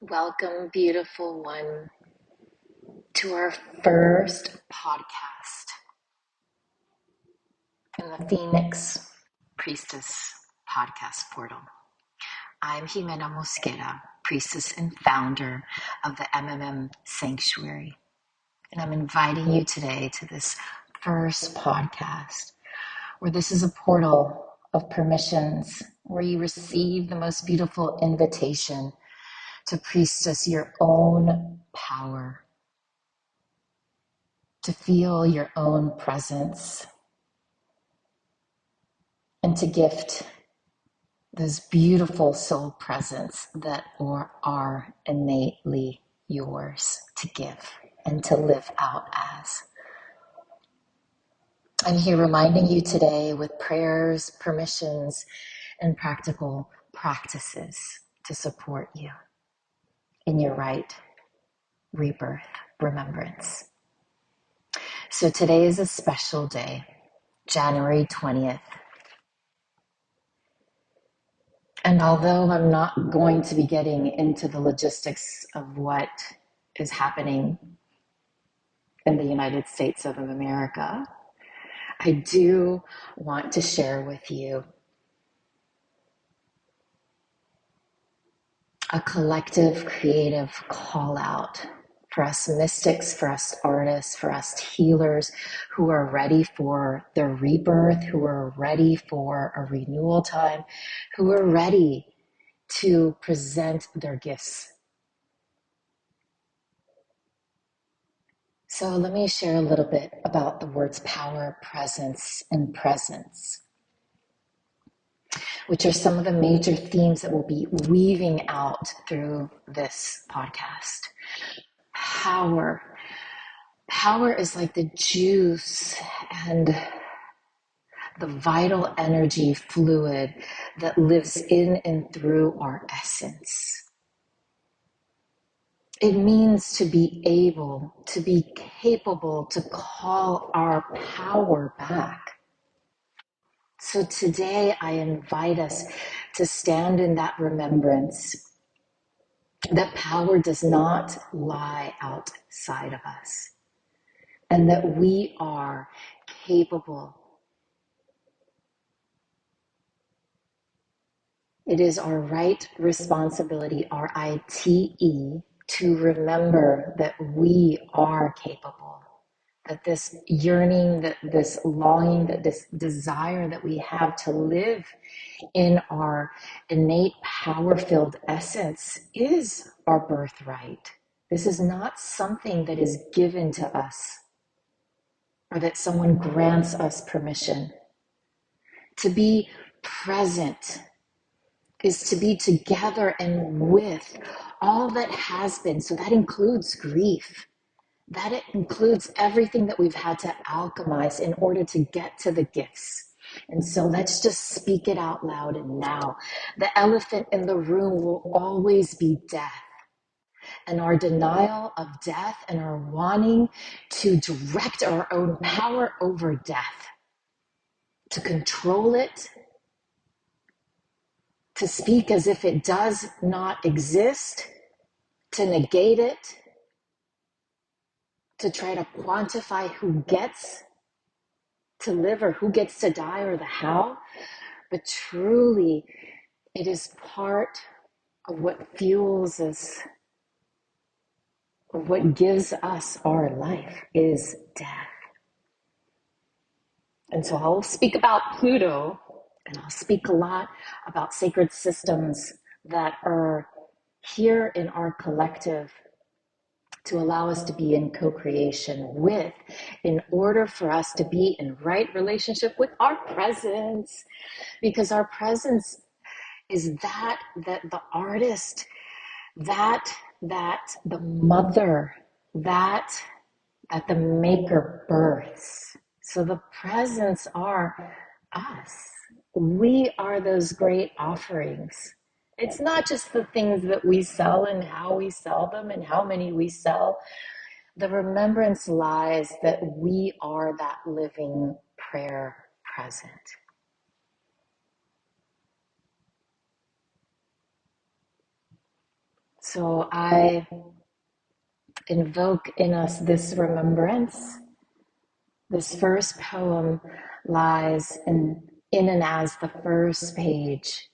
Welcome, beautiful one, to our first podcast in the Phoenix Priestess Podcast portal. I'm Jimena Mosquera, priestess and founder of the Sanctuary, and I'm inviting you today to this first podcast where this is a portal of permissions where you receive the most beautiful invitation to priestess your own power, to feel your own presence, and to gift those beautiful soul presence that are innately yours to give and to live out as. I'm here reminding you today with prayers, permissions, and practical practices to support you in your rite, rebirth, remembrance. So today is a special day, January 20th. And although I'm not going to be getting into the logistics of what is happening in the United States of America, I do want to share with you a collective creative call out for us mystics, for us artists, for us healers who are ready for their rebirth, who are ready for a renewal time, who are ready to present their gifts. So let me share a little bit about the words power, presence, and presence, which are some of the major themes that we'll be weaving out through this podcast. Power. Power is like the juice and the vital energy fluid that lives in and through our essence. It means to be able, to be capable, to call our power back. So today I invite us to stand in that remembrance that power does not lie outside of us and that we are capable. It is our right responsibility, RITE, to remember that we are capable, that this yearning, that this longing, that this desire that we have to live in our innate power-filled essence is our birthright. This is not something that is given to us or that someone grants us permission. To be present is to be together and with all that has been. So that includes grief. That it includes everything that we've had to alchemize in order to get to the gifts. And so let's just speak it out loud and now. The elephant in the room will always be death. And our denial of death and our wanting to direct our own power over death, to control it, to speak as if it does not exist, to negate it, to try to quantify who gets to live or who gets to die or the how. But truly, it is part of what fuels us, of what gives us our life is death. And so I'll speak about Pluto, and I'll speak a lot about sacred systems that are here in our collective to allow us to be in co-creation with, in order for us to be in right relationship with our presence. Because our presence is that the artist, that the mother, that the maker births. So the presents are us. We are those great offerings. It's not just the things that we sell and how we sell them and how many we sell. The remembrance lies that we are that living prayer present. So I invoke in us this remembrance. This first poem lies in and as the first page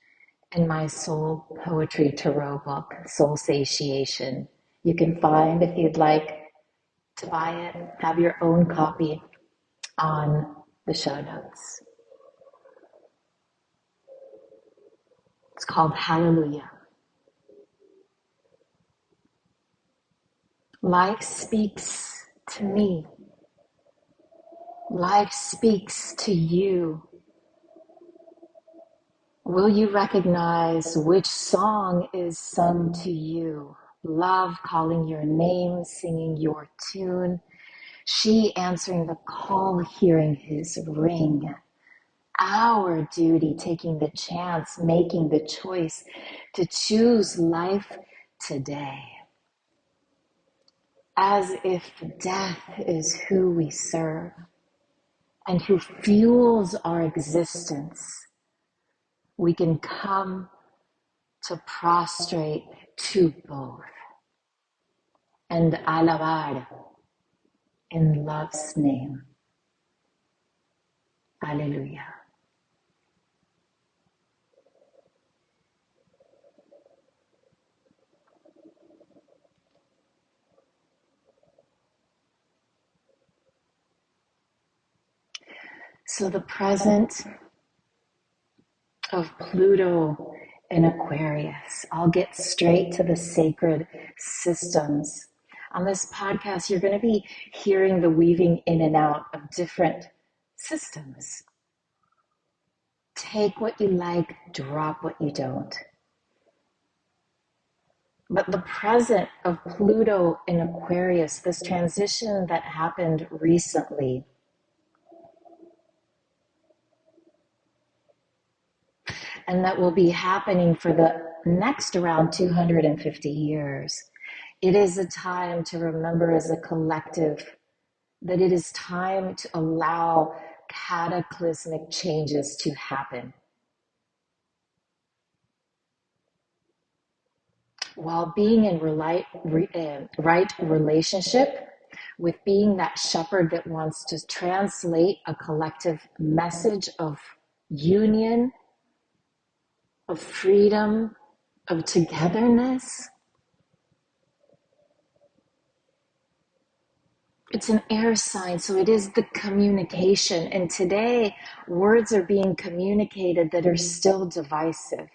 in my soul poetry tarot book, Soul Satiation. You can find, if you'd like to buy it, have your own copy on the show notes. It's called Hallelujah. Life speaks to me. Life speaks to you. Will you recognize which song is sung to you? Love calling your name, singing your tune. She answering the call, hearing his ring. Our duty, taking the chance, making the choice to choose life today. As if death is who we serve and who fuels our existence, we can come to prostrate to both and alabar in love's name. Hallelujah. So the present of Pluto in Aquarius. I'll get straight to the sacred systems. On this podcast, you're going to be hearing the weaving in and out of different systems. Take what you like, drop what you don't. But the present of Pluto in Aquarius, this transition that happened recently, and that will be happening for the next around 250 years. It is a time to remember as a collective that it is time to allow cataclysmic changes to happen. While being in right relationship with being that shepherd that wants to translate a collective message of union, of freedom, of togetherness. It's an air sign, so it is the communication. And today, words are being communicated that are still divisive.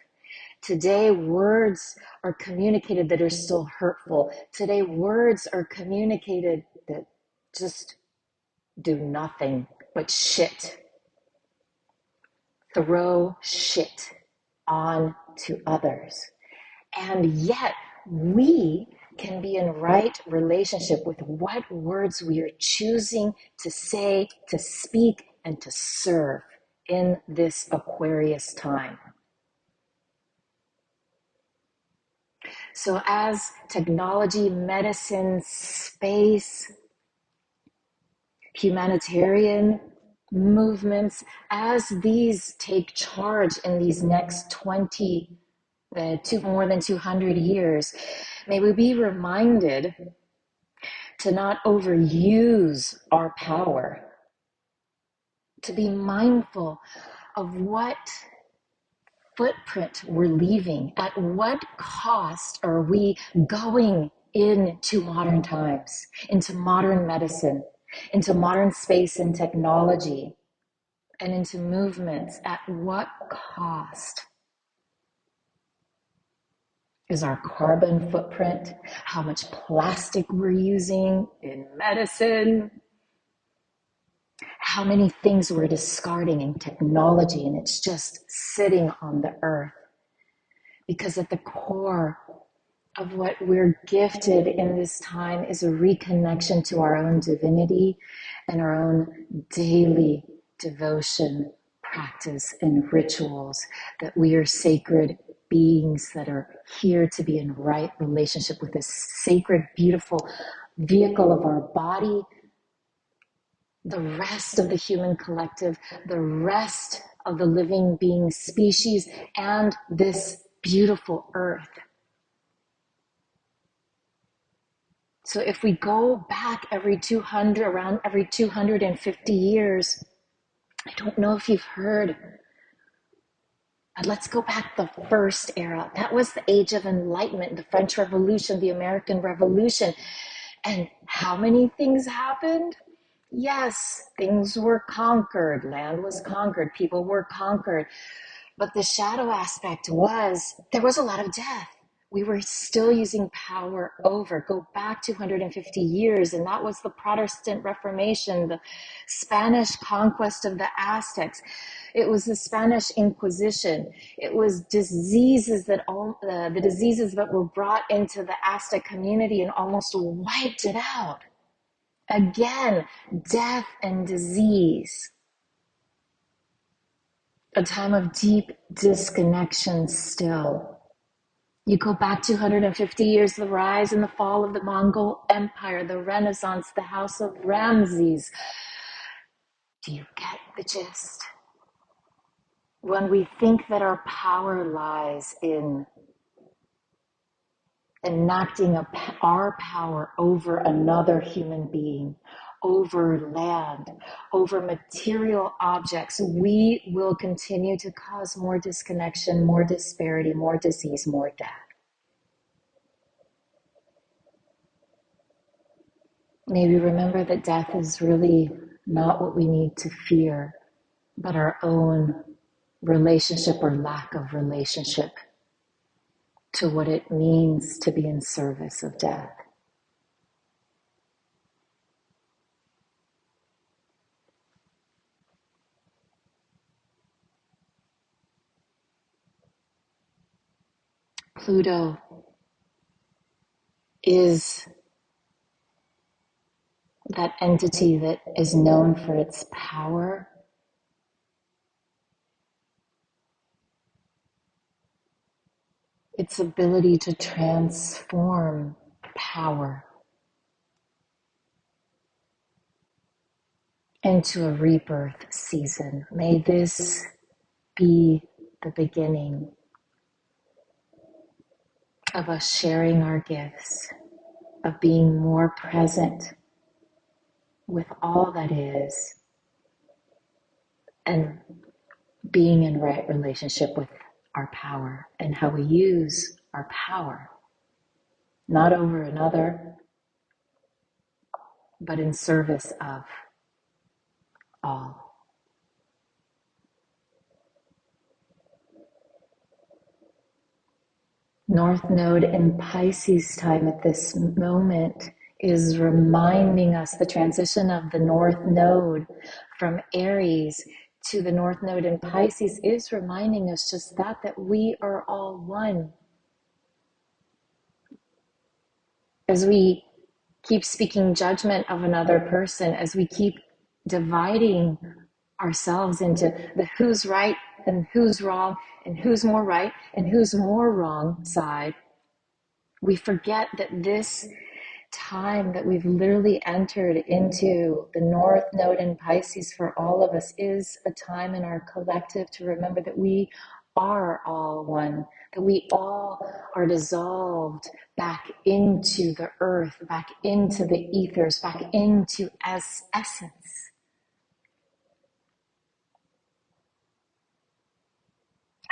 Today, words are communicated that are still hurtful. Today, words are communicated that just do nothing but shit. Throw shit on to others. And yet, we can be in right relationship with what words we are choosing to say, to speak, and to serve in this Aquarius time. So as technology, medicine, space, humanitarian movements, as these take charge in these next more than 200 years, may we be reminded to not overuse our power, to be mindful of what footprint we're leaving, at what cost are we going into modern times, into modern medicine, into modern space and technology, and into movements, at what cost? Is our carbon footprint, how much plastic we're using in medicine, how many things we're discarding in technology, and it's just sitting on the earth. Because at the core of what we're gifted in this time is a reconnection to our own divinity and our own daily devotion, practice, and rituals, that we are sacred beings that are here to be in right relationship with this sacred, beautiful vehicle of our body, the rest of the human collective, the rest of the living being species, and this beautiful earth. So if we go back around every 250 years, I don't know if you've heard, but let's go back the first era. That was the Age of Enlightenment, the French Revolution, the American Revolution. And how many things happened? Yes, things were conquered, land was conquered, people were conquered. But the shadow aspect was, there was a lot of death. We were still using power over. Go back 250 years, and that was the Protestant Reformation, the Spanish conquest of the Aztecs. It was the Spanish Inquisition. It was diseases the diseases that were brought into the Aztec community and almost wiped it out. Again, death and disease. A time of deep disconnection still. You go back 250 years, the rise and the fall of the Mongol Empire, the Renaissance, the House of Ramses. Do you get the gist? When we think that our power lies in enacting our power over another human being, over land, over material objects, we will continue to cause more disconnection, more disparity, more disease, more death. Maybe remember that death is really not what we need to fear, but our own relationship or lack of relationship to what it means to be in service of death. Pluto is that entity that is known for its power, its ability to transform power into a rebirth season. May this be the beginning of us sharing our gifts, of being more present with all that is, and being in right relationship with our power and how we use our power, not over another, but in service of all. North Node in Pisces time at this moment is reminding us the transition of the North Node from Aries to the North Node in Pisces is reminding us just that we are all one. As we keep speaking judgment of another person, as we keep dividing ourselves into the who's right and who's wrong and who's more right and who's more wrong side, we forget that this time that we've literally entered into the North Node in Pisces for all of us is a time in our collective to remember that we are all one, that we all are dissolved back into the earth, back into the ethers, back into essence.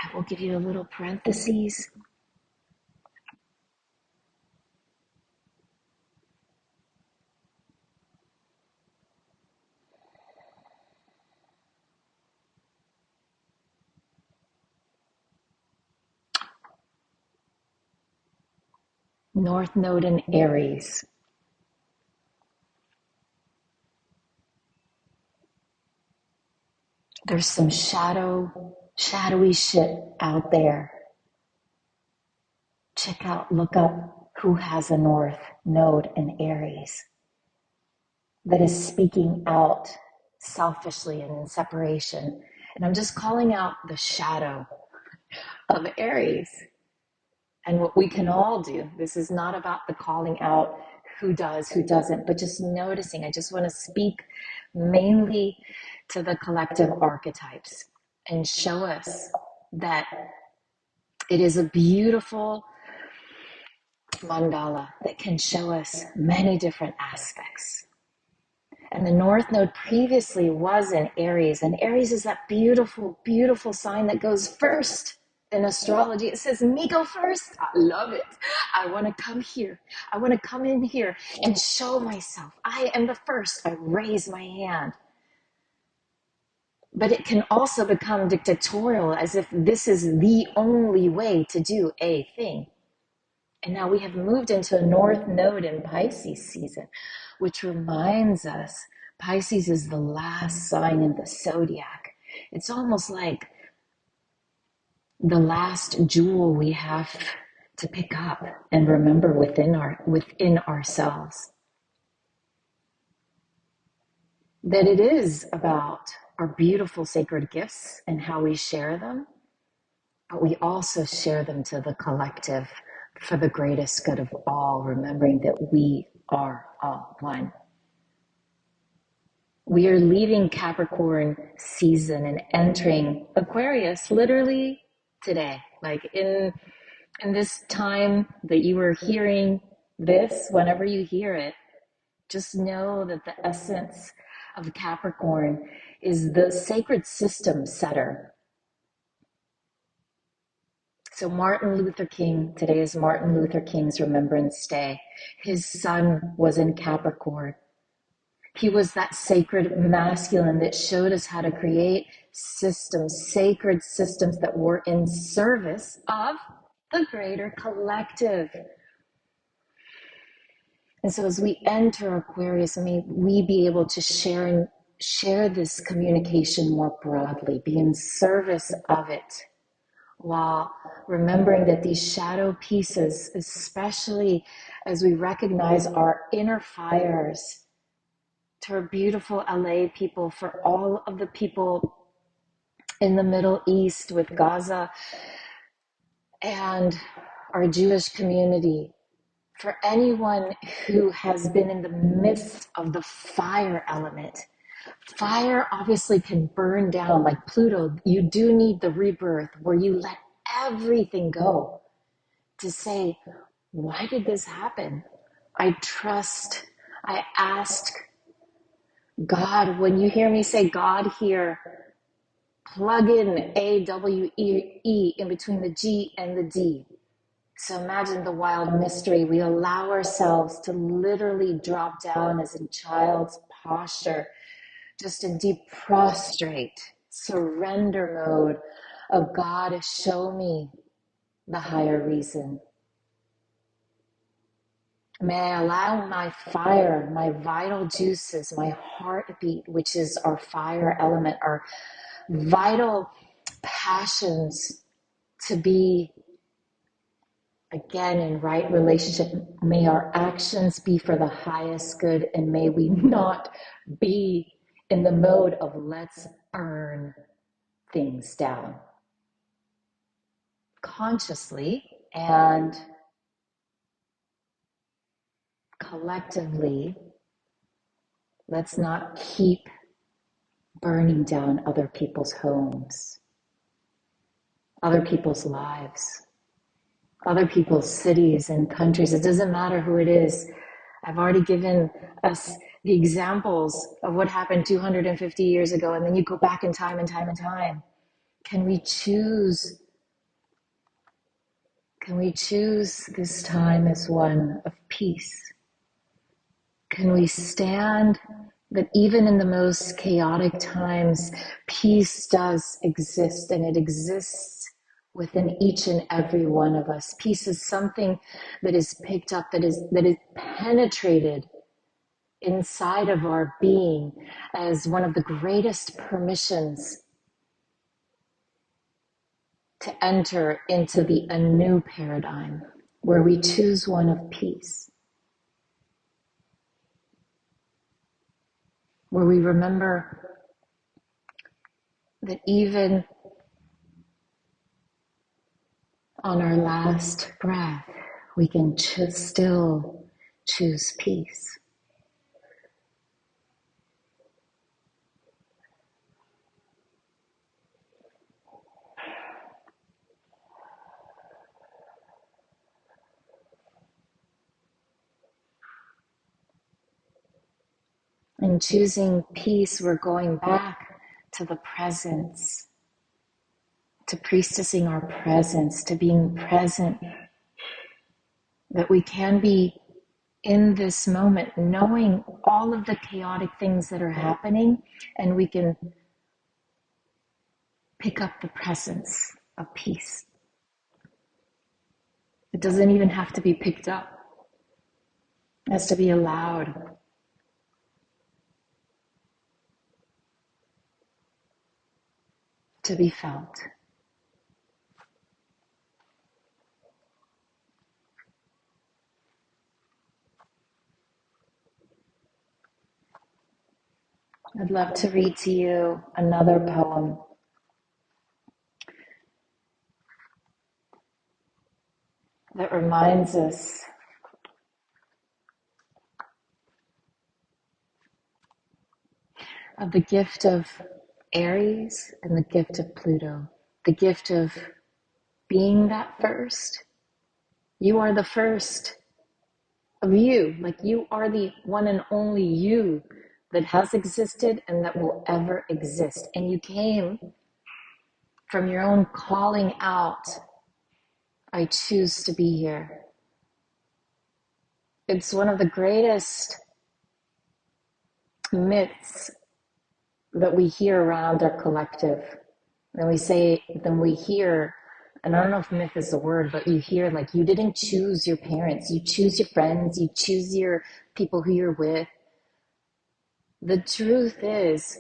I will give you a little parentheses. North Node in Aries. There's some shadowy shit out there. Check out, look up who has a North Node in Aries that is speaking out selfishly and in separation. And I'm just calling out the shadow of Aries and what we can all do. This is not about the calling out who does, who doesn't, but just noticing. I just want to speak mainly to the collective archetypes and show us that it is a beautiful mandala that can show us many different aspects. And the North Node previously was in Aries, and Aries is that beautiful, beautiful sign that goes first in astrology. It says, me go first. I love it. I want to come here. I want to come in here and show myself. I am the first. I raise my hand. But it can also become dictatorial, as if this is the only way to do a thing. And now we have moved into a North Node in Pisces season, which reminds us Pisces is the last sign in the zodiac. It's almost like the last jewel we have to pick up and remember within ourselves. That it is about our beautiful sacred gifts and how we share them, but we also share them to the collective for the greatest good of all, remembering that we are all one. We are leaving Capricorn season and entering Aquarius literally today. Like in this time that you are hearing this, whenever you hear it, just know that the essence of Capricorn is the sacred system setter. So Martin Luther King, today is Martin Luther King's Remembrance Day. His sun was in Capricorn. He was that sacred masculine that showed us how to create systems, sacred systems that were in service of the greater collective. And so as we enter Aquarius, may we be able to share this communication more broadly, be in service of it, while remembering that these shadow pieces, especially as we recognize our inner fires, to our beautiful LA people, for all of the people in the Middle East with Gaza and our Jewish community, for anyone who has been in the midst of the fire element. Fire obviously can burn down, like Pluto. You do need the rebirth where you let everything go to say, why did this happen? I trust, I ask God. When you hear me say God here, plug in AWE in between the G and the D. So imagine the wild mystery. We allow ourselves to literally drop down as in child's posture, just in deep prostrate, surrender mode of God, show me the higher reason. May I allow my fire, my vital juices, my heartbeat, which is our fire element, our vital passions, to be again in right relationship. May our actions be for the highest good, and may we not be in the mode of let's burn things down. Consciously and collectively, let's not keep burning down other people's homes, other people's lives, other people's cities and countries. It doesn't matter who it is. I've already given us the examples of what happened 250 years ago, and then you go back in time and time and time. Can we choose this time as one of peace? Can we stand that even in the most chaotic times, peace does exist, and it exists within each and every one of us. Peace is something that is picked up, that is penetrated inside of our being as one of the greatest permissions to enter into a new paradigm where we choose one of peace, where we remember that even on our last breath, we can still choose peace. In choosing peace, we're going back to the presence, to priestessing our presence, to being present, that we can be in this moment, knowing all of the chaotic things that are happening, and we can pick up the presence of peace. It doesn't even have to be picked up. It has to be allowed. To be felt. I'd love to read to you another poem that reminds us of the gift of Aries and the gift of Pluto, the gift of being that first. You are the first of you, like you are the one and only you that has existed and that will ever exist. And you came from your own calling out, I choose to be here. It's one of the greatest myths that we hear around our collective. Then we hear, and I don't know if myth is the word, but you hear like, you didn't choose your parents, you choose your friends, you choose your people who you're with. The truth is,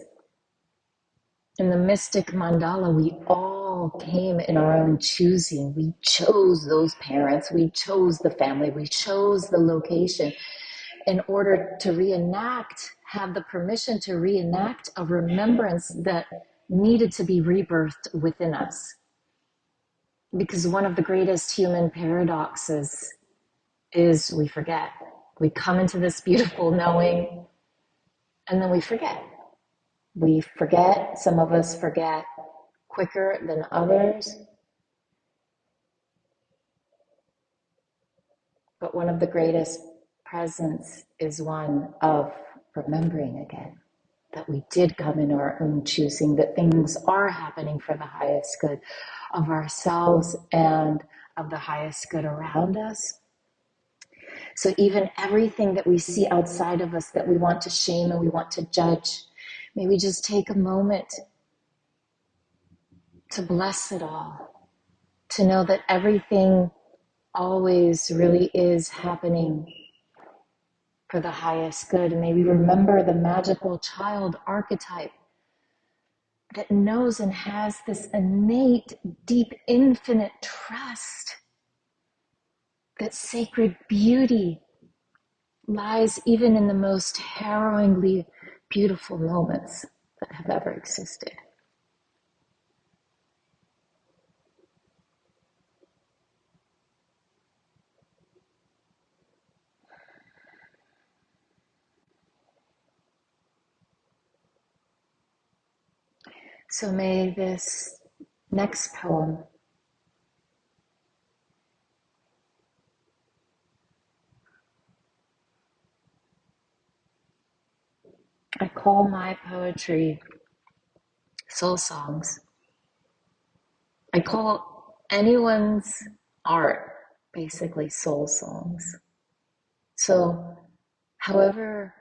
in the mystic mandala, we all came in our own choosing. We chose those parents, we chose the family, we chose the location in order to have the permission to reenact a remembrance that needed to be rebirthed within us. Because one of the greatest human paradoxes is we forget. We come into this beautiful knowing, and then we forget. We forget, some of us forget quicker than others. But one of the greatest presents is one of remembering again. That we did come in our own choosing, that things are happening for the highest good of ourselves and of the highest good around us. So even everything that we see outside of us that we want to shame and we want to judge, may we just take a moment to bless it all, to know that everything always really is happening for the highest good. And may we remember the magical child archetype that knows and has this innate, deep, infinite trust that sacred beauty lies even in the most harrowingly beautiful moments that have ever existed. So may this next poem I call my poetry soul songs. I call anyone's art basically soul songs. So however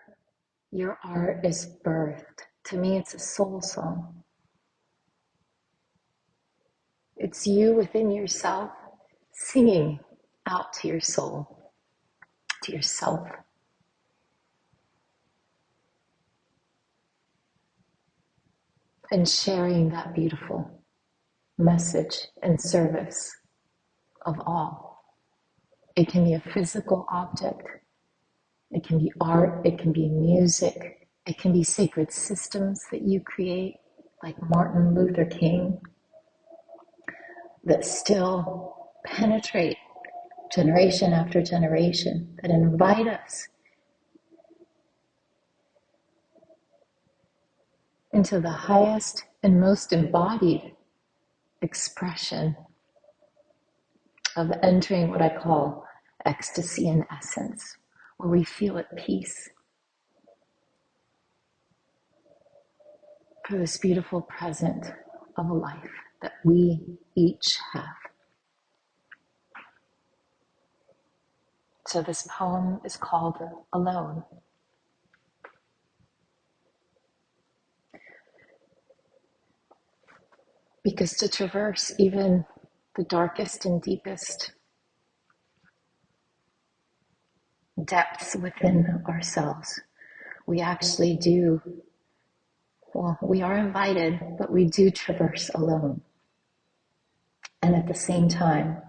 your art is birthed, to me it's a soul song. It's you within yourself singing out to your soul, to yourself. And sharing that beautiful message and service of all. It can be a physical object. It can be art. It can be music. It can be sacred systems that you create, like Martin Luther King, that still penetrate generation after generation, that invite us into the highest and most embodied expression of entering what I call ecstasy in essence, where we feel at peace. for this beautiful present of a life that we each have. So this poem is called Alone. Because to traverse even the darkest and deepest depths within ourselves, we actually do, well, we are invited, but we do traverse alone. And at the same time,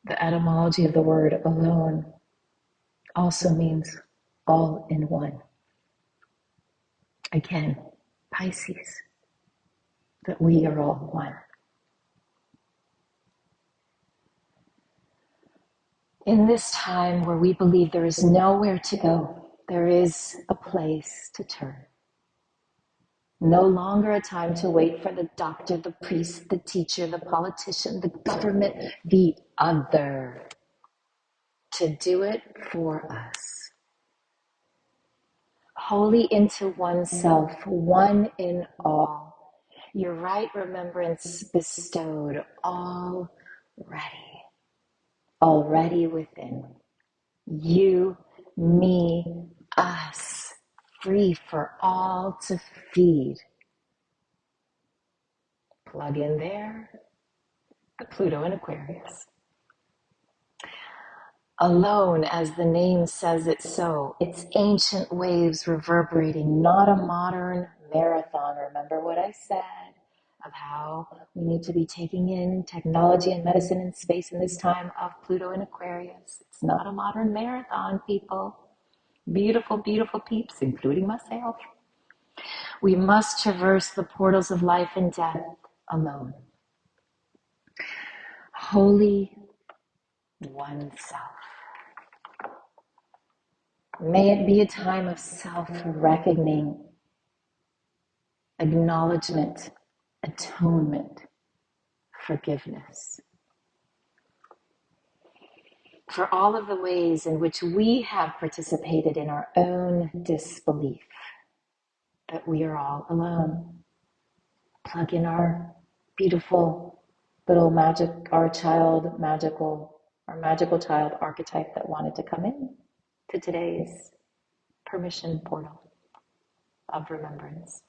the etymology of the word alone also means all in one. Again, Pisces, that we are all one. In this time where we believe there is nowhere to go, there is a place to turn. No longer a time to wait for the doctor, the priest, the teacher, the politician, the government, the other, to do it for us. Wholly into oneself, one in all. Your right remembrance bestowed already within. You, me, us, free for all to feed. Plug in there, the Pluto in Aquarius. Alone, as the name says it so, it's ancient waves reverberating, not a modern marathon. Remember what I said of how we need to be taking in technology and medicine and space in this time of Pluto in Aquarius. It's not a modern marathon, people. Beautiful, beautiful peeps, including myself. We must traverse the portals of life and death alone. Wholly oneself. May it be a time of self-reckoning, acknowledgement, atonement, forgiveness. For all of the ways in which we have participated in our own disbelief that we are all alone. Plug in our beautiful little our magical child archetype that wanted to come in to today's permission portal of remembrance.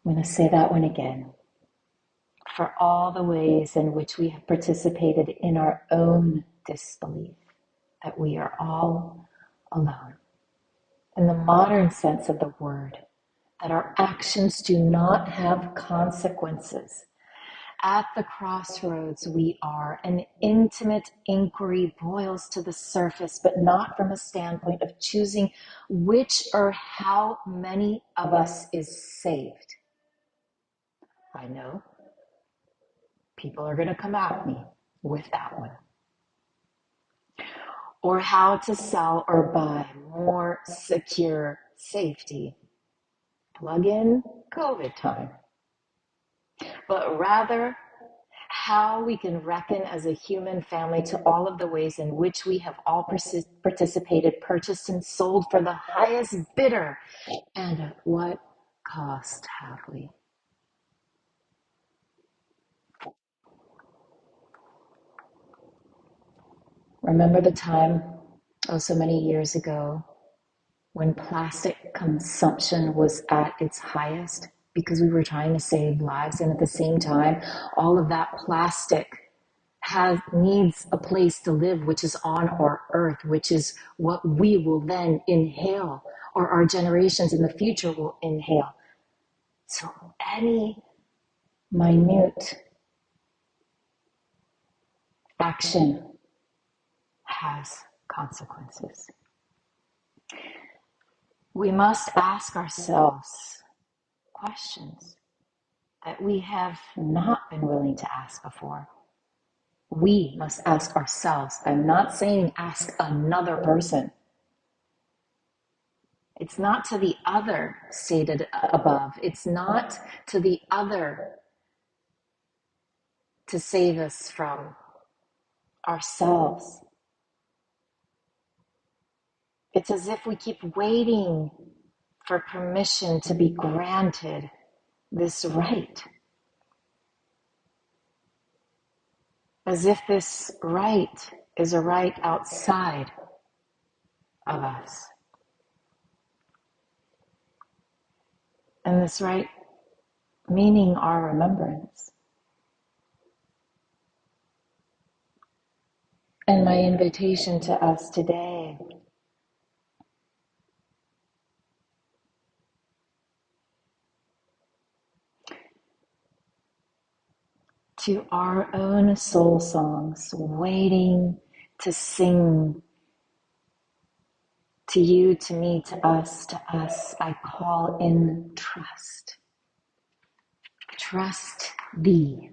I'm going to say that one again. For all the ways in which we have participated in our own disbelief that we are all alone. In the modern sense of the word, that our actions do not have consequences. At the crossroads we are, an intimate inquiry boils to the surface, but not from a standpoint of choosing which or how many of us is saved. I know people are going to come at me with that one. Or how to sell or buy more secure safety. Plug in COVID time. But rather, how we can reckon as a human family to all of the ways in which we have all participated, purchased, and sold for the highest bidder. And at what cost have we? Remember the time, oh so many years ago, when plastic consumption was at its highest because we were trying to save lives, and at the same time, all of that plastic needs a place to live, which is on our earth, which is what we will then inhale, or our generations in the future will inhale. So any minute action has consequences. We must ask ourselves questions that we have not been willing to ask before. We must ask ourselves. I'm not saying ask another person. It's not to the other stated above. It's not to the other to save us from ourselves. It's as if we keep waiting for permission to be granted this right. As if this right is a right outside of us. And this right meaning our remembrance. And my invitation to us today to our own soul songs, waiting to sing to you, to me, to us, I call in trust. Trust thee.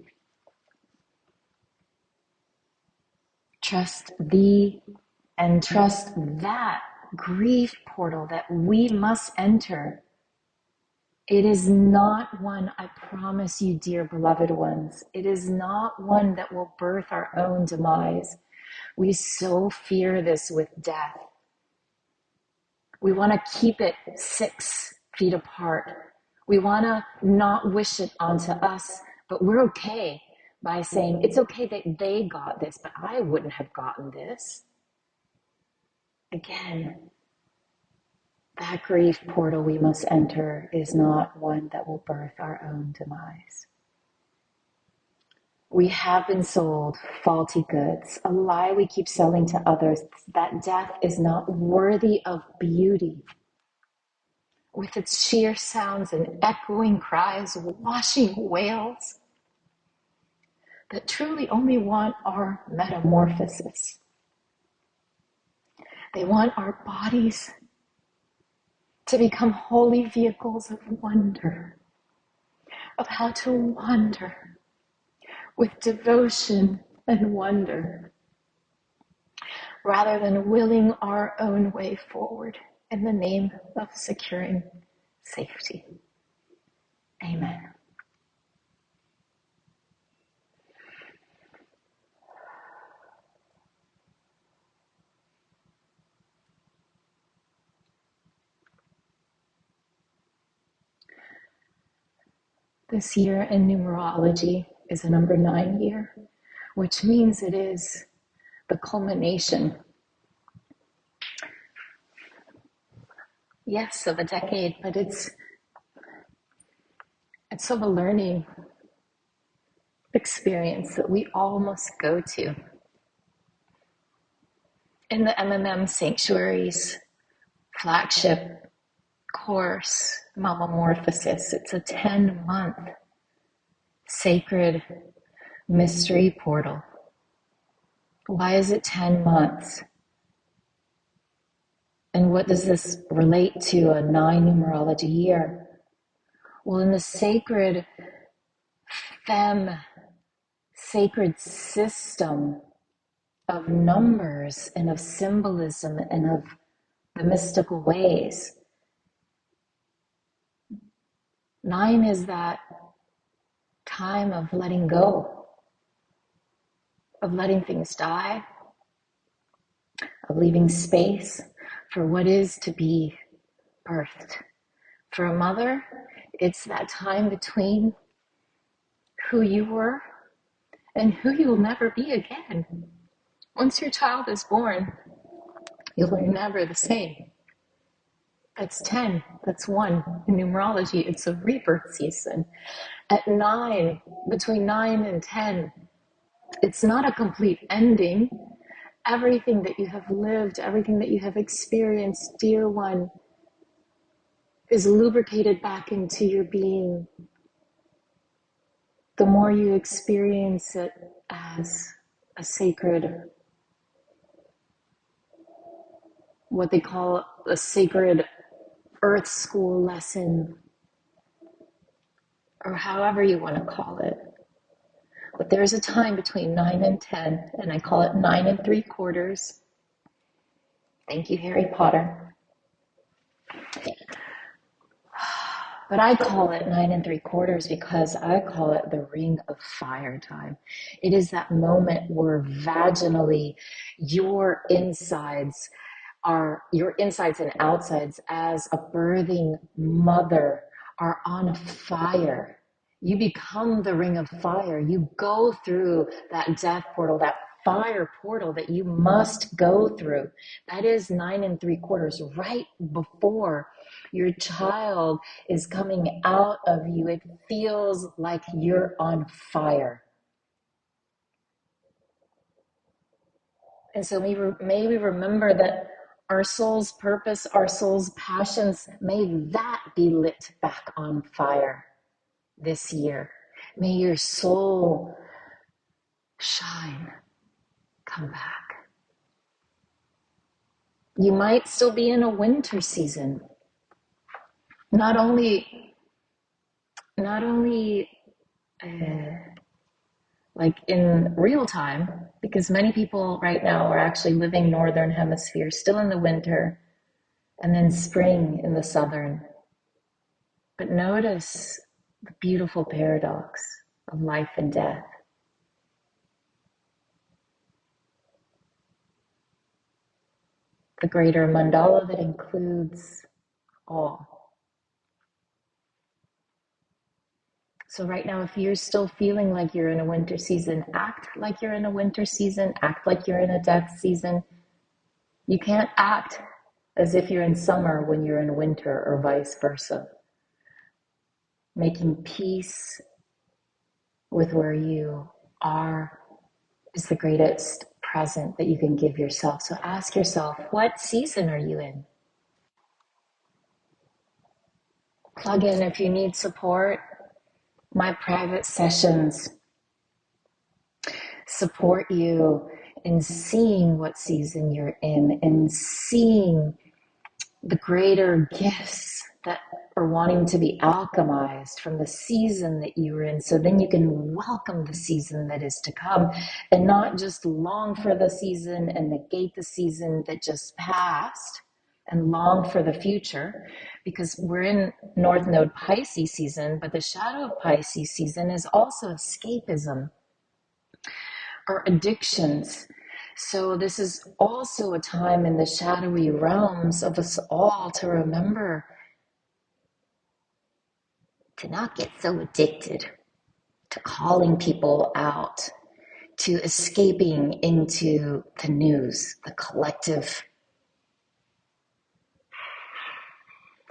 Trust thee and trust that grief portal that we must enter. It is not one, I promise you, dear beloved ones, it is not one that will birth our own demise. We so fear this with death. We want to keep it 6 feet apart. We want to not wish it onto us, but we're okay by saying, it's okay that they got this, but I wouldn't have gotten this. Again, that grief portal we must enter is not one that will birth our own demise. We have been sold faulty goods, a lie we keep selling to others, that death is not worthy of beauty. With its sheer sounds and echoing cries, washing wails that truly only want our metamorphosis. They want our bodies to become holy vehicles of wonder, of how to wander with devotion and wonder, rather than willing our own way forward in the name of securing safety. Amen. This year in numerology is a number 9 year, which means it is the culmination, yes, of a decade, but it's of a learning experience that we all must go to. In the Sanctuary's flagship course, Mamamorphosis, it's a 10-month sacred mystery portal. Why is it 10 months? And what does this relate to a 9 numerology year? Well, in the sacred sacred system of numbers and of symbolism and of the mystical ways, 9 is that time of letting go, of letting things die, of leaving space for what is to be birthed. For a mother, it's that time between who you were and who you will never be again. Once your child is born, you're never the same. That's 10, that's 1. In numerology, it's a rebirth season. At 9, between 9 and 10, it's not a complete ending. Everything that you have lived, everything that you have experienced, dear one, is lubricated back into your being. The more you experience it as a sacred, what they call a sacred earth school lesson, or however you want to call it. But there's a time between 9 and 10, and I call it 9 3/4. Thank you, Harry Potter. But I call it 9 3/4 because I call it the ring of fire time. It is that moment where vaginally your insides your insides and outsides as a birthing mother are on fire. You become the ring of fire. You go through that death portal, that fire portal that you must go through. That is 9 3/4, right before your child is coming out of you. It feels like you're on fire. And so may we remember that our soul's purpose, our soul's passions, may that be lit back on fire this year. May your soul shine, come back. You might still be in a winter season. Not only like in real time, because many people right now are actually living northern hemisphere, still in the winter, and then spring in the southern. But notice the beautiful paradox of life and death. The greater mandala that includes all. So right now, if you're still feeling like you're in a winter season, act like you're in a winter season, act like you're in a death season. You can't act as if you're in summer when you're in winter, or vice versa. Making peace with where you are is the greatest present that you can give yourself. So ask yourself, what season are you in? Plug in if you need support. My private sessions support you in seeing what season you're in and seeing the greater gifts that are wanting to be alchemized from the season that you were in. So then you can welcome the season that is to come and not just long for the season and negate the season that just passed and long for the future, because we're in North Node Pisces season, but the shadow of Pisces season is also escapism or addictions. So this is also a time in the shadowy realms of us all to remember to not get so addicted to calling people out, to escaping into the news, the collective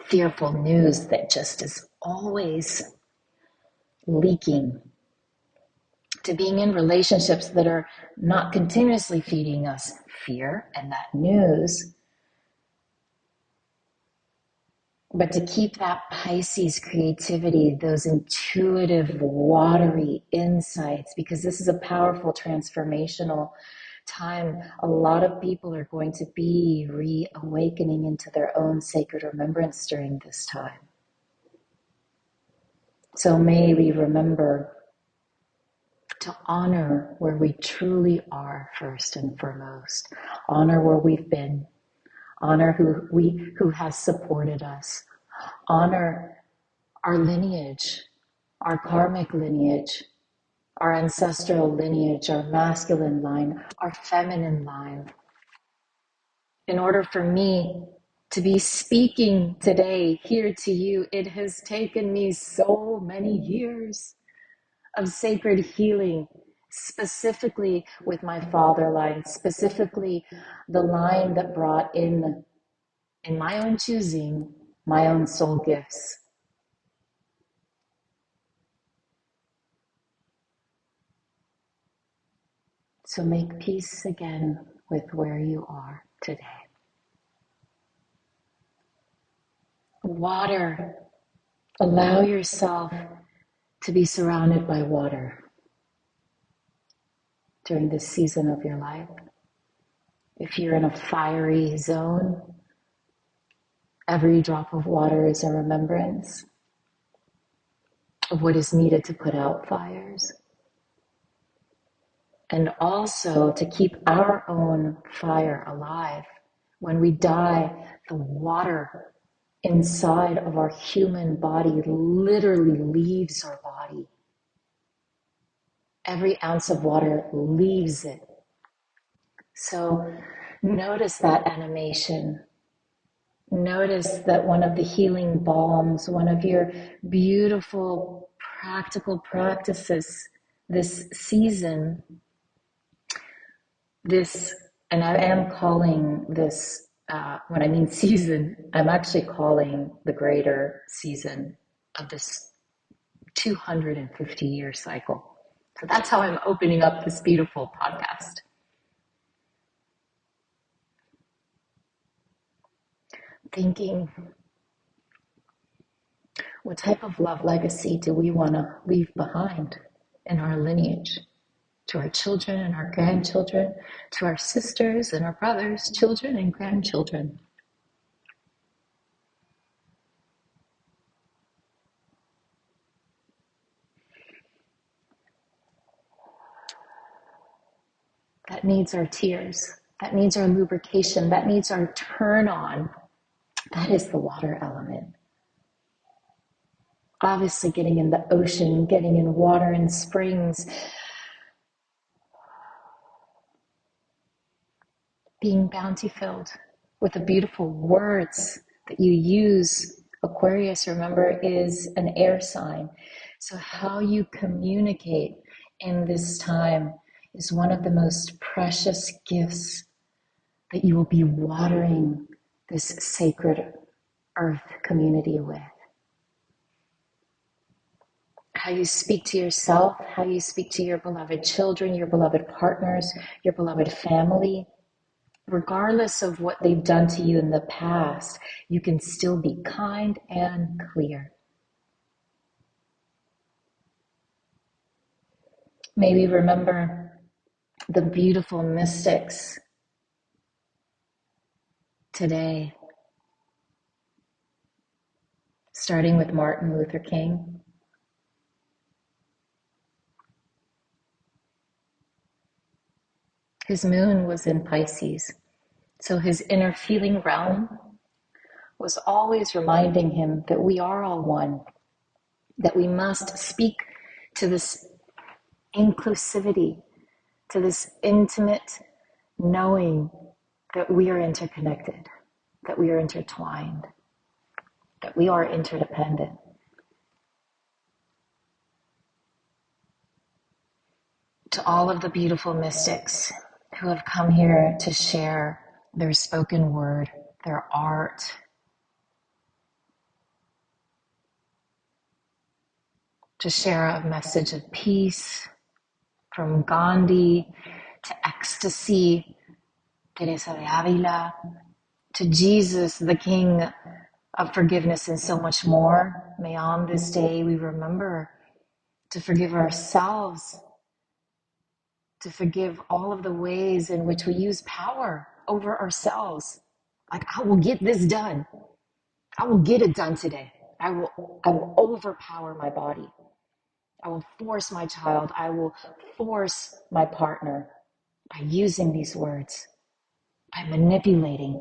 fearful news that just is always leaking, to being in relationships that are not continuously feeding us fear and that news, but to keep that Pisces creativity, those intuitive, watery insights, because this is a powerful transformational time. A lot of people are going to be reawakening into their own sacred remembrance during this time. So may we remember to honor where we truly are first and foremost. Honor where we've been. Honor who has supported us. Honor our lineage, our karmic lineage, our ancestral lineage, our masculine line, our feminine line. In order for me to be speaking today here to you, it has taken me so many years of sacred healing, specifically with my father line, specifically the line that brought in my own choosing, my own soul gifts. So make peace again with where you are today. Water. Allow yourself to be surrounded by water during this season of your life. If you're in a fiery zone, every drop of water is a remembrance of what is needed to put out fires. And also to keep our own fire alive. When we die, the water inside of our human body literally leaves our body. Every ounce of water leaves it. So Notice that animation. Notice that one of the healing balms, one of your beautiful practical practices this season, this, and I am calling this, when I mean season, I'm actually calling the greater season of this 250-year cycle. So that's how I'm opening up this beautiful podcast. Thinking, what type of love legacy do we want to leave behind in our lineage? To our children and our grandchildren, to our sisters and our brothers, children and grandchildren. That needs our tears. That needs our lubrication. That needs our turn on. That is the water element. Obviously, getting in the ocean, getting in water and springs, being bounty filled with the beautiful words that you use. Aquarius, remember, is an air sign. So how you communicate in this time is one of the most precious gifts that you will be watering this sacred earth community with. How you speak to yourself, how you speak to your beloved children, your beloved partners, your beloved family. Regardless of what they've done to you in the past, you can still be kind and clear. Maybe remember the beautiful mystics today, starting with Martin Luther King. His moon was in Pisces, so his inner feeling realm was always reminding him that we are all one, that we must speak to this inclusivity, to this intimate knowing that we are interconnected, that we are intertwined, that we are interdependent. To all of the beautiful mystics who have come here to share their spoken word, their art, to share a message of peace, from Gandhi to ecstasy, Teresa de Avila, to Jesus, the King of forgiveness, and so much more. May on this day we remember to forgive ourselves, to forgive all of the ways in which we use power over ourselves. Like, I will get this done. I will get it done today. I will overpower my body. I will force my child. I will force my partner by using these words, by manipulating,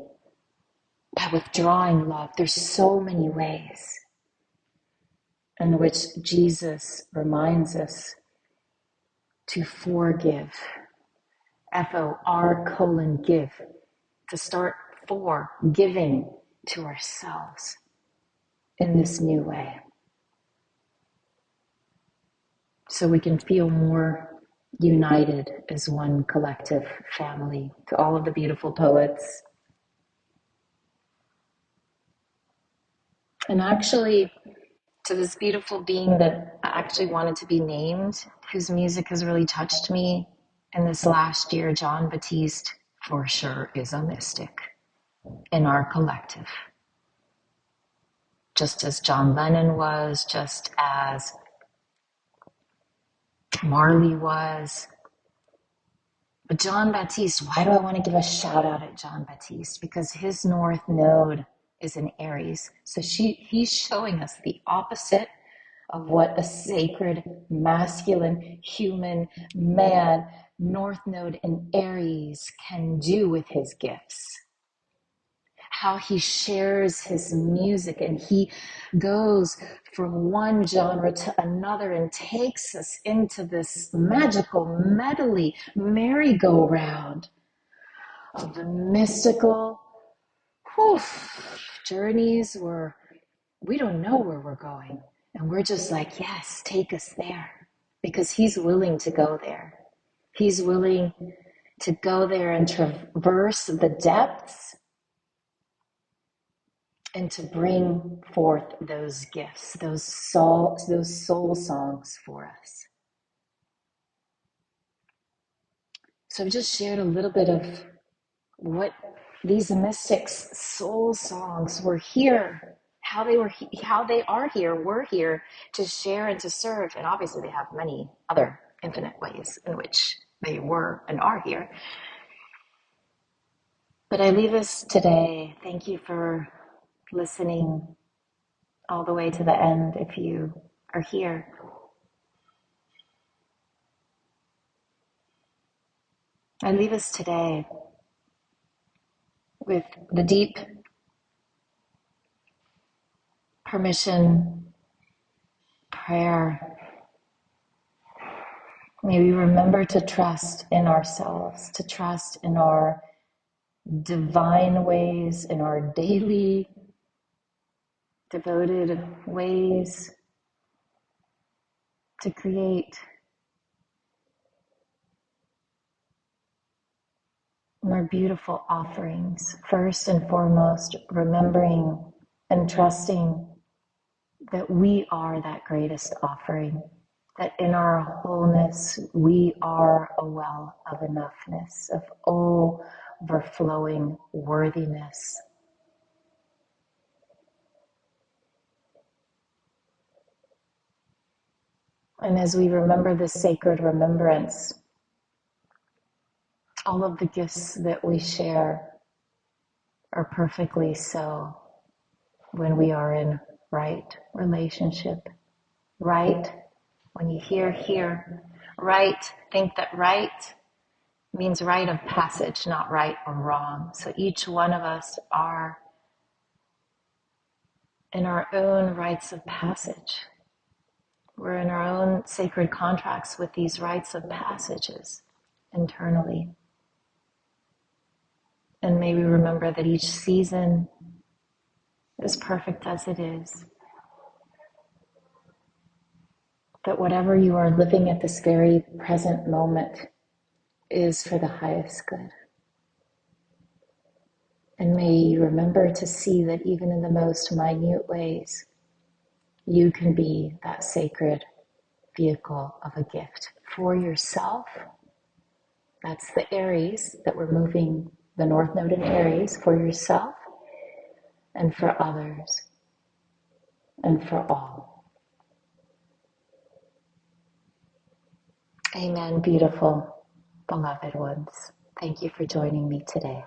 by withdrawing love. There's so many ways in which Jesus reminds us to forgive. FOR:"give," to start giving to ourselves in this new way. So we can feel more united as one collective family. To all of the beautiful poets. And actually, to this beautiful being that I actually wanted to be named, whose music has really touched me in this last year, John Baptiste, for sure is a mystic in our collective. Just as John Lennon was, just as Marley was. But John Baptiste, why do I want to give a shout out at John Baptiste? Because his North Node is in Aries. So he's showing us the opposite of what a sacred, masculine, human man, North Node in Aries, can do with his gifts. How he shares his music and he goes from one genre to another and takes us into this magical medley merry-go-round of the mystical journeys where we don't know where we're going. And we're just like, yes, take us there. Because he's willing to go there. He's willing to go there and traverse the depths and to bring forth those gifts, those soul songs for us. So I've just shared a little bit of what these mystics' soul songs were here, how they are here, were here to share and to serve. And obviously they have many other infinite ways in which they were and are here. But I leave us today. Thank you for listening all the way to the end if you are here. I leave us today with the deep permission, prayer. May we remember to trust in ourselves, to trust in our divine ways, in our daily devoted ways to create more beautiful offerings. First and foremost, remembering and trusting that we are that greatest offering, that in our wholeness we are a well of enoughness, of overflowing worthiness. And as we remember this sacred remembrance, all of the gifts that we share are perfectly so when we are in right relationship. Right, when you hear, right, think that right means rite of passage, not right or wrong. So each one of us are in our own rites of passage. We're in our own sacred contracts with these rites of passages internally. And may we remember that each season is perfect as it is. That whatever you are living at this very present moment is for the highest good. And may you remember to see that even in the most minute ways, you can be that sacred vehicle of a gift for yourself. That's the Aries that we're moving, the North Node in Aries, for yourself and for others and for all. Amen, beautiful, beloved ones. Thank you for joining me today.